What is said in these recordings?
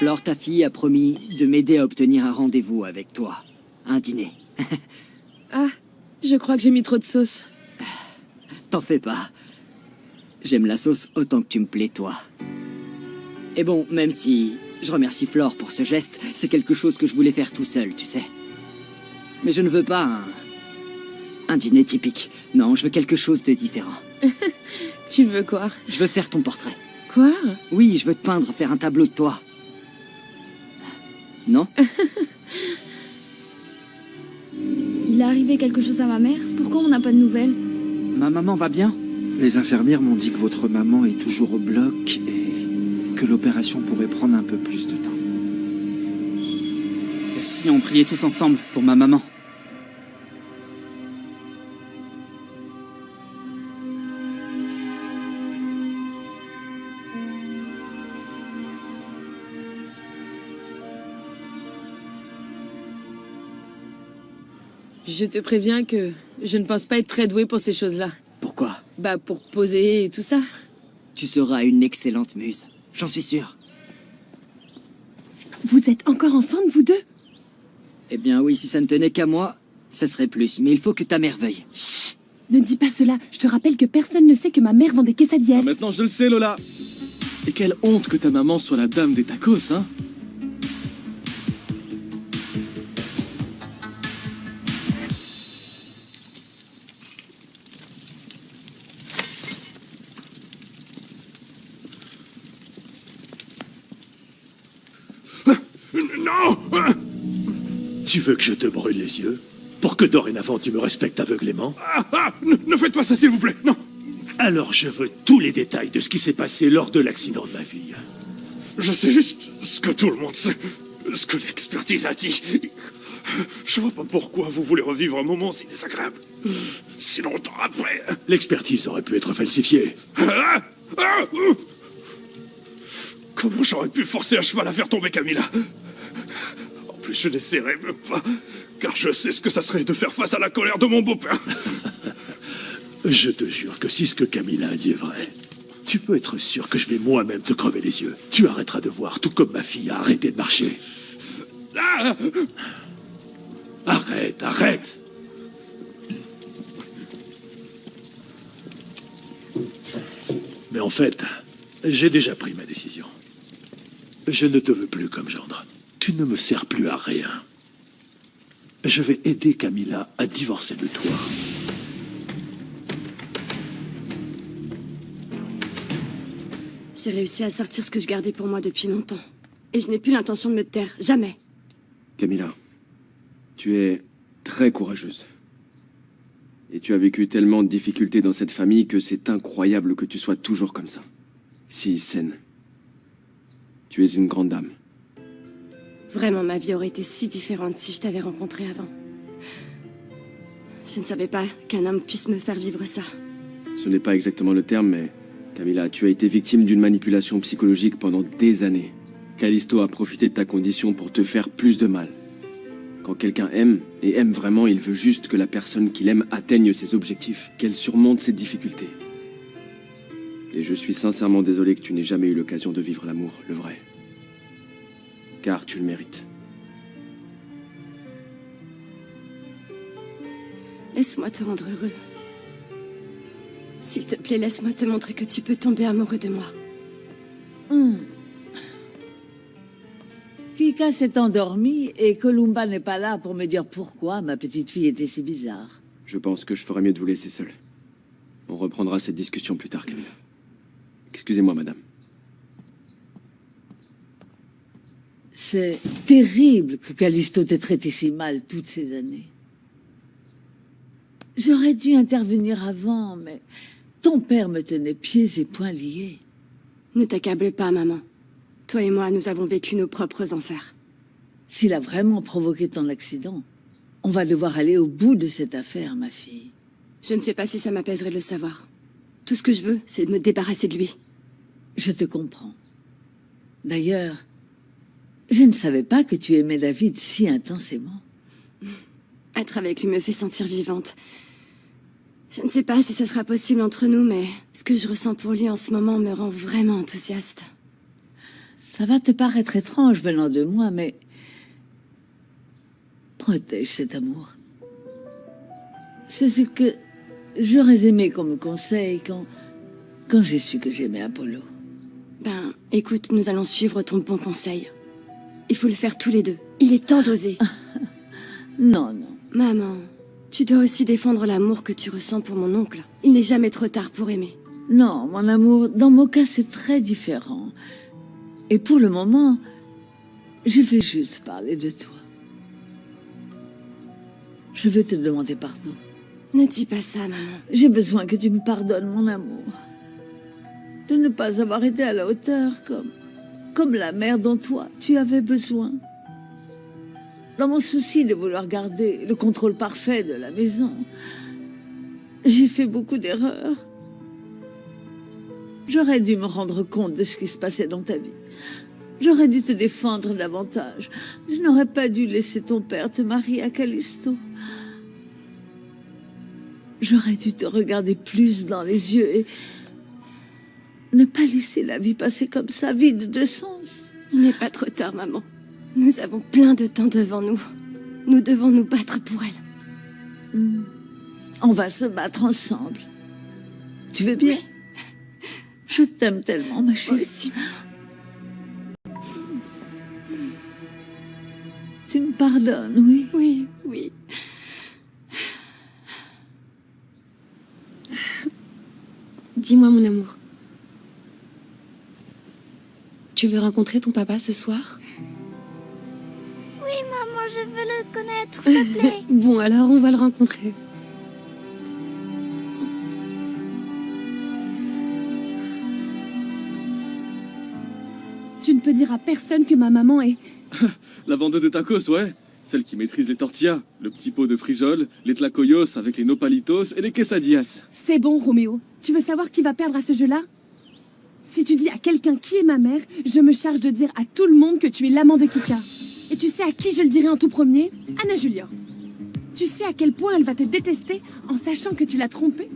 Flore, ta fille, a promis de m'aider à obtenir un rendez-vous avec toi. Un dîner. Ah, je crois que j'ai mis trop de sauce. T'en fais pas. J'aime la sauce autant que tu me plais, toi. Et bon, même si je remercie Flore pour ce geste, c'est quelque chose que je voulais faire tout seul, tu sais. Mais je ne veux pas un dîner typique. Non, je veux quelque chose de différent. Tu veux quoi? Je veux faire ton portrait. Quoi? Oui, je veux te peindre, faire un tableau de toi. Non? Il est arrivé quelque chose à ma mère? Pourquoi on n'a pas de nouvelles? Ma maman va bien? Les infirmières m'ont dit que votre maman est toujours au bloc et que l'opération pourrait prendre un peu plus de temps. Et si on priait tous ensemble pour ma maman? Je te préviens que je ne pense pas être très douée pour ces choses-là. Pourquoi? Bah, pour poser et tout ça. Tu seras une excellente muse. J'en suis sûr. Vous êtes encore ensemble, vous deux? Eh bien oui, si ça ne tenait qu'à moi, ça serait plus. Mais il faut que ta mère veuille. Chut! Ne dis pas cela. Je te rappelle que personne ne sait que ma mère vend des quesadillas. Ah, maintenant je le sais, Lola. Et quelle honte que ta maman soit la dame des tacos, hein? Non! Tu veux que je te brûle les yeux? Pour que dorénavant tu me respectes aveuglément? Ne faites pas ça, s'il vous plaît, non! Alors je veux tous les détails de ce qui s'est passé lors de l'accident de ma fille. Je sais juste ce que tout le monde sait, ce que l'expertise a dit. Je vois pas pourquoi vous voulez revivre un moment si désagréable. Si longtemps après... L'expertise aurait pu être falsifiée. Comment j'aurais pu forcer un cheval à faire tomber Camilla? En plus, je n'essaierai même pas, car je sais ce que ça serait de faire face à la colère de mon beau-père. Je te jure que si ce que Camilla a dit est vrai, tu peux être sûr que je vais moi-même te crever les yeux. Tu arrêteras de voir, tout comme ma fille a arrêté de marcher. Arrête, arrête! Mais en fait, j'ai déjà pris ma décision. Je ne te veux plus comme gendre. Tu ne me sers plus à rien. Je vais aider Camilla à divorcer de toi. J'ai réussi à sortir ce que je gardais pour moi depuis longtemps. Et je n'ai plus l'intention de me taire, jamais. Camilla, tu es très courageuse. Et tu as vécu tellement de difficultés dans cette famille que c'est incroyable que tu sois toujours comme ça. Si saine. Tu es une grande dame. Vraiment, ma vie aurait été si différente si je t'avais rencontré avant. Je ne savais pas qu'un homme puisse me faire vivre ça. Ce n'est pas exactement le terme, mais... Camilla, tu as été victime d'une manipulation psychologique pendant des années. Callisto a profité de ta condition pour te faire plus de mal. Quand quelqu'un aime, et aime vraiment, il veut juste que la personne qu'il aime atteigne ses objectifs, qu'elle surmonte ses difficultés. Et je suis sincèrement désolé que tu n'aies jamais eu l'occasion de vivre l'amour, le vrai. Car tu le mérites. Laisse-moi te rendre heureux. S'il te plaît, laisse-moi te montrer que tu peux tomber amoureux de moi. Kika s'est endormie et Columba n'est pas là pour me dire pourquoi ma petite fille était si bizarre. Je pense que je ferais mieux de vous laisser seul. On reprendra cette discussion plus tard, Camilla. Excusez-moi, madame. C'est terrible que Callisto t'ait traité si mal toutes ces années. J'aurais dû intervenir avant, mais ton père me tenait pieds et poings liés. Ne t'accable pas, maman. Toi et moi, nous avons vécu nos propres enfers. S'il a vraiment provoqué ton accident, on va devoir aller au bout de cette affaire, ma fille. Je ne sais pas si ça m'apaiserait de le savoir. Tout ce que je veux, c'est de me débarrasser de lui. Je te comprends. D'ailleurs, je ne savais pas que tu aimais David si intensément. Être avec lui me fait sentir vivante. Je ne sais pas si ça sera possible entre nous, mais ce que je ressens pour lui en ce moment me rend vraiment enthousiaste. Ça va te paraître étrange venant de moi, mais protège cet amour. C'est ce que j'aurais aimé qu'on me conseille quand j'ai su que j'aimais Apollo. Ben, écoute, nous allons suivre ton bon conseil. Il faut le faire tous les deux. Il est temps d'oser. Non, non. Maman, tu dois aussi défendre l'amour que tu ressens pour mon oncle. Il n'est jamais trop tard pour aimer. Non, mon amour, dans mon cas, c'est très différent. Et pour le moment, je vais juste parler de toi. Je veux te demander pardon. Ne dis pas ça, maman. J'ai besoin que tu me pardonnes, mon amour. De ne pas avoir été à la hauteur comme la mère dont toi, tu avais besoin. Dans mon souci de vouloir garder le contrôle parfait de la maison, j'ai fait beaucoup d'erreurs. J'aurais dû me rendre compte de ce qui se passait dans ta vie. J'aurais dû te défendre davantage. Je n'aurais pas dû laisser ton père te marier à Callisto. J'aurais dû te regarder plus dans les yeux et ne pas laisser la vie passer comme ça, vide de sens. Il n'est pas trop tard, maman. Nous avons plein de temps devant nous. Nous devons nous battre pour elle. On va se battre ensemble. Tu veux bien? Je t'aime tellement, ma chérie. Moi aussi, maman. Tu me pardonnes, oui? Oui, oui. Dis-moi, mon amour. Tu veux rencontrer ton papa ce soir? Oui, maman, je veux le connaître, s'il te plaît. Bon, alors on va le rencontrer. Tu ne peux dire à personne que ma maman est... La vendeuse de tacos, ouais. Celle qui maîtrise les tortillas, le petit pot de frijol, les tlacoyos avec les nopalitos et les quesadillas. C'est bon, Roméo. Tu veux savoir qui va perdre à ce jeu-là? Si tu dis à quelqu'un qui est ma mère, je me charge de dire à tout le monde que tu es l'amant de Kika. Et tu sais à qui je le dirai en tout premier? Anna Julia. Tu sais à quel point elle va te détester en sachant que tu l'as trompée?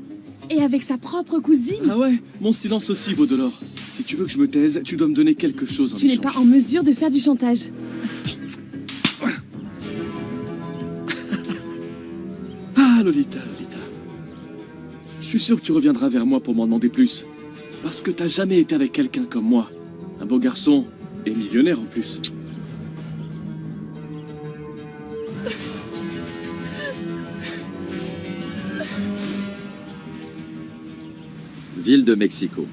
Et avec sa propre cousine? Ah ouais, mon silence aussi vaut de l'or. Si tu veux que je me taise, tu dois me donner quelque chose en Tu n'es échange. pas en mesure de faire du chantage. Ah, Lolita, Lolita. Je suis sûr que tu reviendras vers moi pour m'en demander plus. Parce que t'as jamais été avec quelqu'un comme moi. Un beau garçon et millionnaire en plus. Ville de Mexico.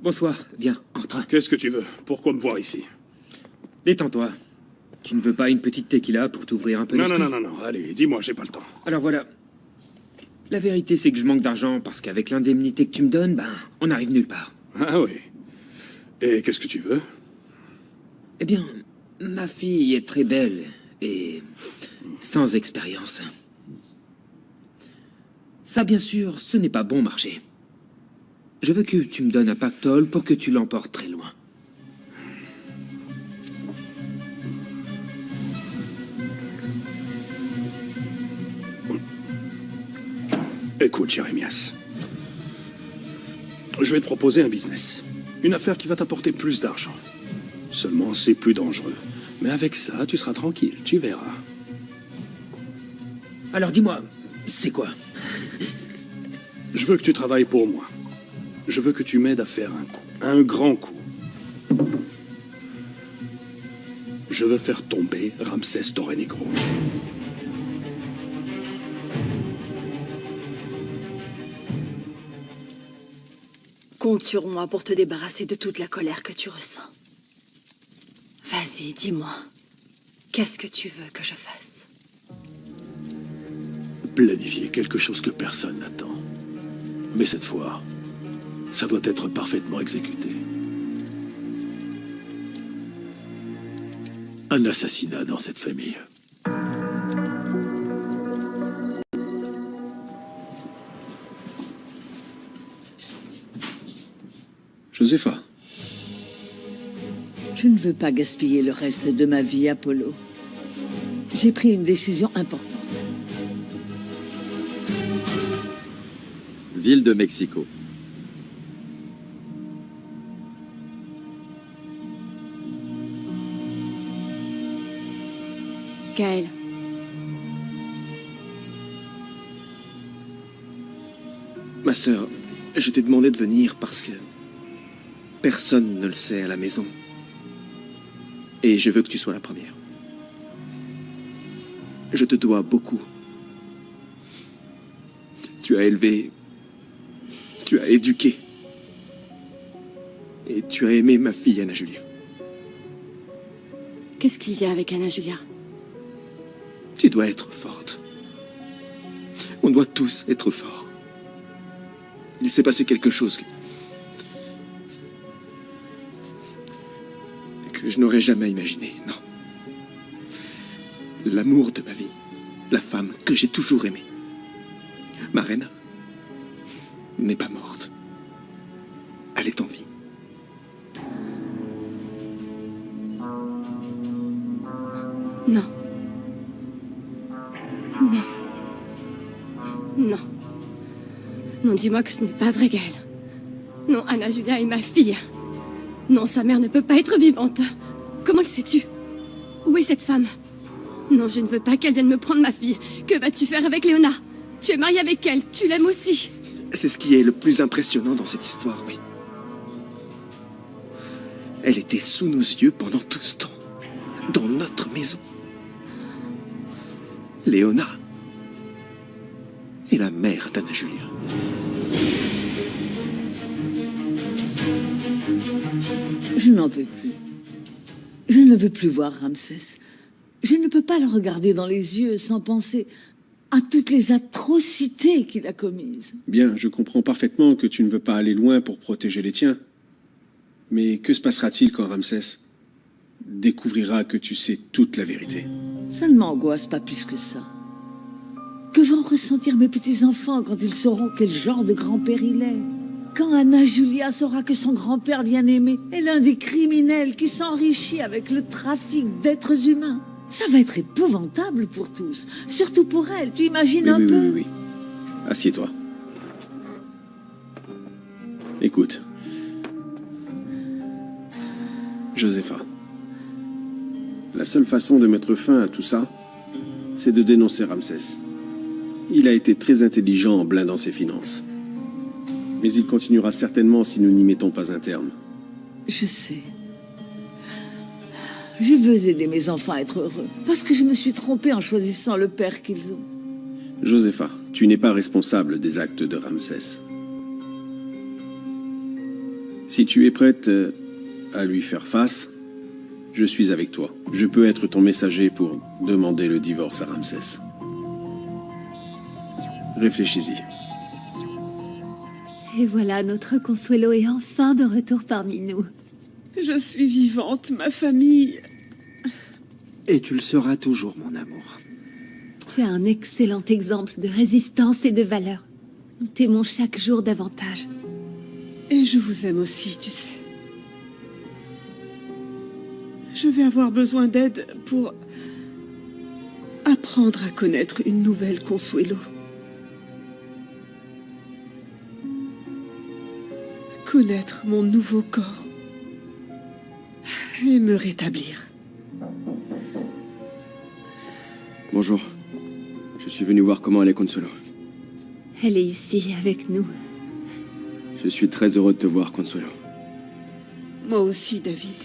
Bonsoir, viens, entre. Qu'est-ce que tu veux? Pourquoi me voir ici? Détends-toi. Tu ne veux pas une petite tequila pour t'ouvrir un peu Non, l'esprit? non, allez, dis-moi, j'ai pas le temps. Alors voilà. La vérité, c'est que je manque d'argent parce qu'avec l'indemnité que tu me donnes, on n'arrive nulle part. Ah oui. Et qu'est-ce que tu veux? Eh bien, ma fille est très belle et sans expérience. Ça, bien sûr, ce n'est pas bon marché. Je veux que tu me donnes un pactole pour que tu l'emportes très loin. Écoute, Jérémias. Je vais te proposer un business. Une affaire qui va t'apporter plus d'argent. Seulement, c'est plus dangereux. Mais avec ça, tu seras tranquille, tu verras. Alors dis-moi, c'est quoi? Je veux que tu travailles pour moi. Je veux que tu m'aides à faire un coup. Un grand coup. Je veux faire tomber Ramsès Torrenegro. Compte sur moi pour te débarrasser de toute la colère que tu ressens. Vas-y, dis-moi. Qu'est-ce que tu veux que je fasse? Planifier quelque chose que personne n'attend. Mais cette fois, ça doit être parfaitement exécuté. Un assassinat dans cette famille. Josepha. Je ne veux pas gaspiller le reste de ma vie, Apollo. J'ai pris une décision importante. Ville de Mexico. Gaël? Ma sœur, je t'ai demandé de venir parce que personne ne le sait à la maison. Et je veux que tu sois la première. Je te dois beaucoup. Tu as élevé, tu as éduqué. Et tu as aimé ma fille, Anna Julia. Qu'est-ce qu'il y a avec Anna Julia? Tu dois être forte. On doit tous être forts. Il s'est passé quelque chose que je n'aurais jamais imaginé, non. L'amour de ma vie, la femme que j'ai toujours aimée, Marina, n'est pas morte. Elle est en vie. Non. Non. Non. Non, dis-moi que ce n'est pas vrai, Gaël. Non, Anna Julia est ma fille. Non, sa mère ne peut pas être vivante. Comment le sais-tu? Où est cette femme? Non, je ne veux pas qu'elle vienne me prendre ma fille. Que vas-tu faire avec Léona? Tu es marié avec elle, tu l'aimes aussi. C'est ce qui est le plus impressionnant dans cette histoire, oui. Elle était sous nos yeux pendant tout ce temps. Dans notre maison. Léona est la mère d'Anna Julia. Je n'en peux plus. Je ne veux plus voir Ramsès. Je ne peux pas le regarder dans les yeux sans penser à toutes les atrocités qu'il a commises. Bien, je comprends parfaitement que tu ne veux pas aller loin pour protéger les tiens. Mais que se passera-t-il quand Ramsès découvrira que tu sais toute la vérité? Ça ne m'angoisse pas plus que ça. Que vont ressentir mes petits-enfants quand ils sauront quel genre de grand-père il est? Quand Anna Julia saura que son grand-père bien-aimé est l'un des criminels qui s'enrichit avec le trafic d'êtres humains? Ça va être épouvantable pour tous, surtout pour elle. Tu imagines un peu? Oui. Assieds-toi. Écoute. Josepha. La seule façon de mettre fin à tout ça, c'est de dénoncer Ramsès. Il a été très intelligent en blindant ses finances. Mais il continuera certainement si nous n'y mettons pas un terme. Je sais. Je veux aider mes enfants à être heureux, parce que je me suis trompée en choisissant le père qu'ils ont. Josepha, tu n'es pas responsable des actes de Ramsès. Si tu es prête à lui faire face, je suis avec toi. Je peux être ton messager pour demander le divorce à Ramsès. Réfléchis-y. Et voilà, notre Consuelo est enfin de retour parmi nous. Je suis vivante, ma famille. Et tu le seras toujours, mon amour. Tu as un excellent exemple de résistance et de valeur. Nous t'aimons chaque jour davantage. Et je vous aime aussi, tu sais. Je vais avoir besoin d'aide pour apprendre à connaître une nouvelle Consuelo. Connaître mon nouveau corps. Et me rétablir. Bonjour. Je suis venu voir comment elle est, Consuelo. Elle est ici, avec nous. Je suis très heureux de te voir, Consuelo. Moi aussi, David.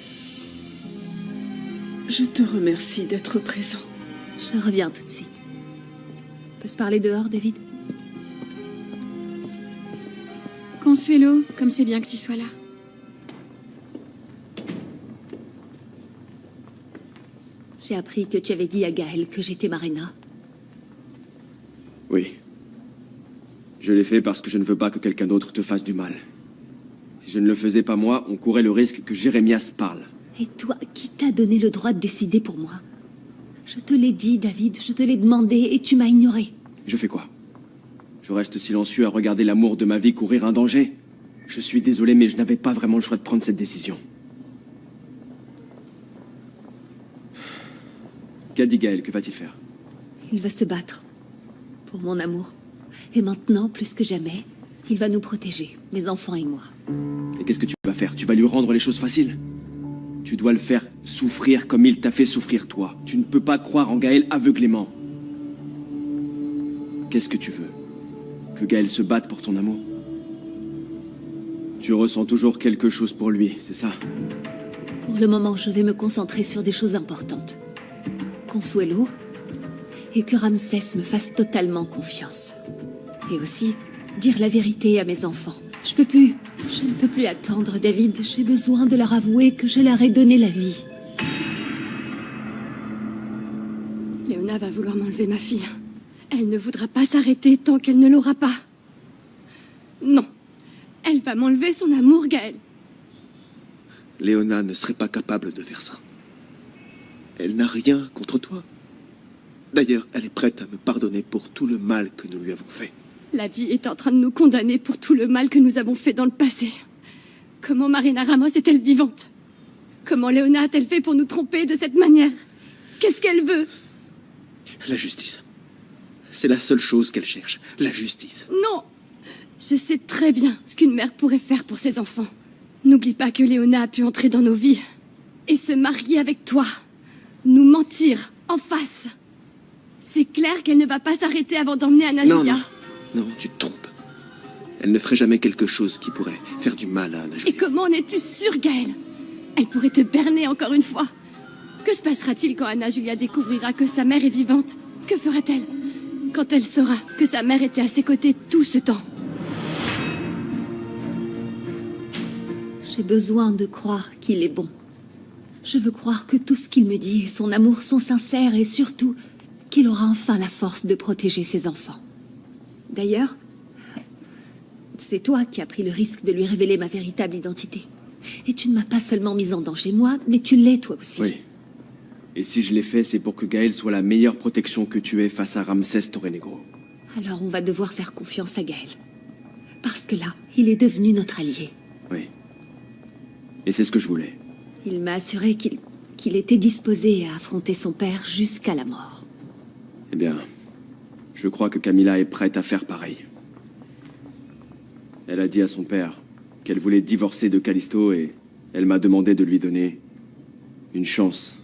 Je te remercie d'être présent. Je reviens tout de suite. On peut se parler dehors, David? Consuelo, comme c'est bien que tu sois là. J'ai appris que tu avais dit à Gaël que j'étais Marina. Oui. Je l'ai fait parce que je ne veux pas que quelqu'un d'autre te fasse du mal. Si je ne le faisais pas moi, on courait le risque que Jérémias parle. Et toi, qui t'a donné le droit de décider pour moi? Je te l'ai dit, David, je te l'ai demandé et tu m'as ignoré. Je fais quoi? Je reste silencieux à regarder l'amour de ma vie courir un danger? Je suis désolé, mais je n'avais pas vraiment le choix de prendre cette décision. Qu'a dit Gaël? Que va-t-il faire? Il va se battre. Pour mon amour. Et maintenant, plus que jamais, il va nous protéger, mes enfants et moi. Et qu'est-ce que tu vas faire? Tu vas lui rendre les choses faciles? Tu dois le faire souffrir comme il t'a fait souffrir toi. Tu ne peux pas croire en Gaël aveuglément. Qu'est-ce que tu veux? Que Gaël se batte pour ton amour? Tu ressens toujours quelque chose pour lui, c'est ça? Pour le moment, je vais me concentrer sur des choses importantes. Consuelo, et que Ramsès me fasse totalement confiance. Et aussi, dire la vérité à mes enfants. Je ne peux plus attendre, David. J'ai besoin de leur avouer que je leur ai donné la vie. Léona va vouloir m'enlever ma fille. Elle ne voudra pas s'arrêter tant qu'elle ne l'aura pas. Non. Elle va m'enlever son amour, Gaël. Léona ne serait pas capable de faire ça. Elle n'a rien contre toi. D'ailleurs, elle est prête à me pardonner pour tout le mal que nous lui avons fait. La vie est en train de nous condamner pour tout le mal que nous avons fait dans le passé. Comment Marina Ramos est-elle vivante? Comment Léona a-t-elle fait pour nous tromper de cette manière? Qu'est-ce qu'elle veut? La justice. C'est la seule chose qu'elle cherche. La justice. Non! Je sais très bien ce qu'une mère pourrait faire pour ses enfants. N'oublie pas que Léona a pu entrer dans nos vies et se marier avec toi. Nous mentir en face. C'est clair qu'elle ne va pas s'arrêter avant d'emmener Anna Julia. Non, tu te trompes. Elle ne ferait jamais quelque chose qui pourrait faire du mal à Anna Julia. Et comment en es-tu sûr, Gaël? Elle pourrait te berner encore une fois. Que se passera-t-il quand Anna Julia découvrira que sa mère est vivante? Que fera-t-elle quand elle saura que sa mère était à ses côtés tout ce temps? J'ai besoin de croire qu'il est bon. Je veux croire que tout ce qu'il me dit et son amour sont sincères et surtout qu'il aura enfin la force de protéger ses enfants. D'ailleurs, c'est toi qui as pris le risque de lui révéler ma véritable identité. Et tu ne m'as pas seulement mise en danger, moi, mais tu l'es toi aussi. Oui. Et si je l'ai fait, c'est pour que Gaël soit la meilleure protection que tu aies face à Ramsès Torrenegro. Alors on va devoir faire confiance à Gaël. Parce que là, il est devenu notre allié. Oui. Et c'est ce que je voulais. Il m'a assuré qu'il était disposé à affronter son père jusqu'à la mort. Eh bien, je crois que Camilla est prête à faire pareil. Elle a dit à son père qu'elle voulait divorcer de Callisto et elle m'a demandé de lui donner une chance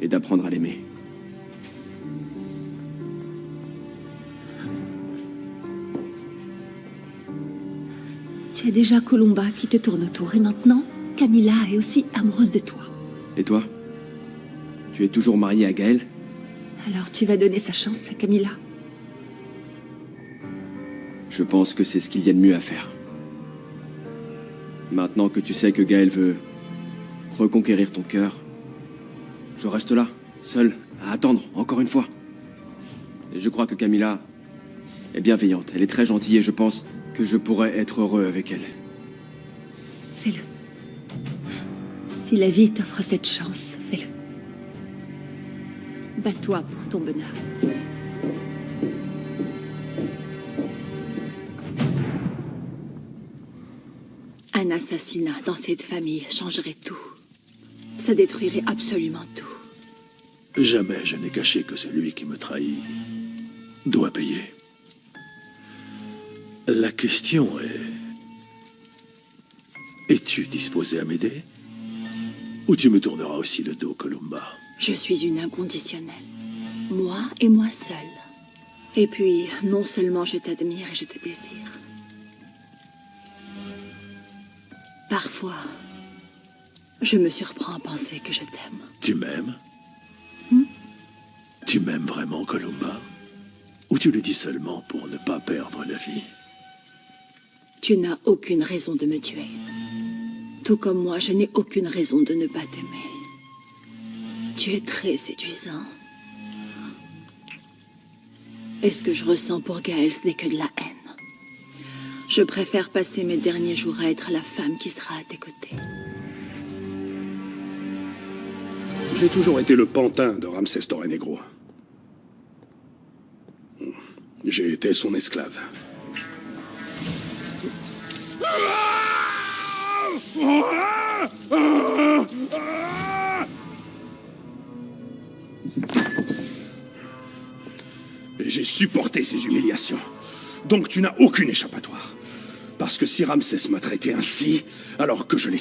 et d'apprendre à l'aimer. Tu as déjà Colomba qui te tourne autour et maintenant, Camilla est aussi amoureuse de toi. Et toi? Tu es toujours mariée à Gaël? Alors tu vas donner sa chance à Camilla? Je pense que c'est ce qu'il y a de mieux à faire. Maintenant que tu sais que Gaël veut reconquérir ton cœur, je reste là, seul, à attendre, encore une fois. Et je crois que Camilla est bienveillante, elle est très gentille et je pense que je pourrais être heureux avec elle. Fais-le. Si la vie t'offre cette chance, fais-le. Bats-toi pour ton bonheur. Un assassinat dans cette famille changerait tout. Ça détruirait absolument tout. Jamais je n'ai caché que celui qui me trahit doit payer. La question est... Es-tu disposé à m'aider? Ou tu me tourneras aussi le dos, Colomba? Je suis une inconditionnelle. Moi et moi seule. Et puis, non seulement je t'admire et je te désire. Parfois, je me surprends à penser que je t'aime. Tu m'aimes? Tu m'aimes vraiment, Colomba? Ou tu le dis seulement pour ne pas perdre la vie? Tu n'as aucune raison de me tuer. Tout comme moi, je n'ai aucune raison de ne pas t'aimer. Tu es très séduisant. Et ce que je ressens pour Gaël, ce n'est que de la haine. Je préfère passer mes derniers jours à être la femme qui sera à tes côtés. J'ai toujours été le pantin de Ramsès Torrenegro. J'ai été son esclave. Et j'ai supporté ces humiliations. Donc tu n'as aucune échappatoire. Parce que si Ramsès m'a traité ainsi, alors que je l'ai